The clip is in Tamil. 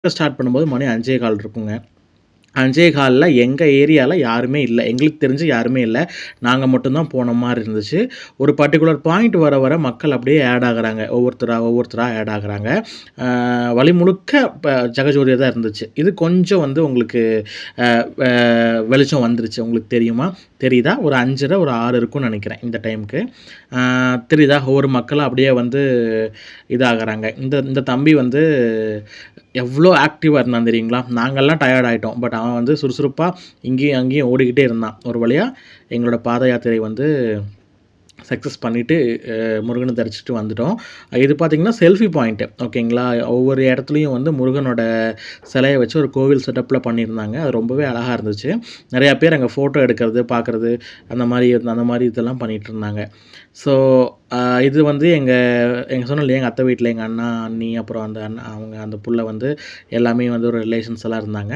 ஸ்டார்ட் பண்ணும்போது மணி 5:15 இருக்குங்க. 5:15ல எங்க ஏரியால யாருமே இல்ல. எங்களுக்கு தெரிஞ்சு யாருமே இல்ல. நாங்க மட்டும் தான் போன மாரி இருந்துச்சு. ஒரு பர்ட்டிகுலர் பாயிண்ட் வர வர மக்கள் அப்படியே ஆட் ஆகுறாங்க. ஒவ்வொருத்தரா ஆட் ஆகுறாங்க. அ வழி முழுக்க ஜகஜோதியா தான் இருந்துச்சு. இது கொஞ்சம் வந்து உங்களுக்கு அ அ வெளிச்சம் வந்துருச்சு. உங்களுக்கு தெரியுமா? தெரியுதா? ஒரு 5:30 ஒரு 6 இருக்கும்னு நெனைக்கிறேன் இந்த டைம்க்கு. அ தெரியுதா? ஒவ்வொரு மக்களா அப்படியே வந்து இதாகுறாங்க. இந்த இந்த தம்பி வந்து எவ்ளோ ஆக்டிவா இருந்தான் தெரியுங்களா? நாங்கலாம் டயர்ட் ஆயிட்டோம். பட் அவன் வந்து சுறுசுறுப்பா இங்கேயும் அங்கேயும் ஓடிக்கிட்டே இருந்தான். ஒரு வழியா எங்களோட பாத யாத்திரை வந்து சக்சஸ் பண்ணிட்டு முருகன தரிசிச்சுட்டு வந்துட்டோம். இது பார்த்தீங்கன்னா, செல்ஃபி பாயிண்ட் ஓகேங்களா? ஒவ்வொரு இடத்துலயும் வந்து முருகனோட சிலைய வச்சு ஒரு கோவில் செட்டப்ல பண்ணியிருந்தாங்க. அது ரொம்பவே அழகா இருந்துச்சு. நெறைய பேர் அங்க ஃபோட்டோ எடுக்கிறது, பார்க்கறது அந்த மாரி இதெல்லாம் பண்ணிட்டுருந்தாங்க. ஸோ, அ இது வந்து எங்க சொன்னேன் இல்லையா, எங்க அத்தை வீட்ல எங்க அண்ணா, அண்ணி அப்புறம் அந்த அவங்க அந்த புள்ள வந்து எல்லாமே வந்து ஒரு ரிலேஷன்ஸ் எல்லாம் இருந்தாங்க.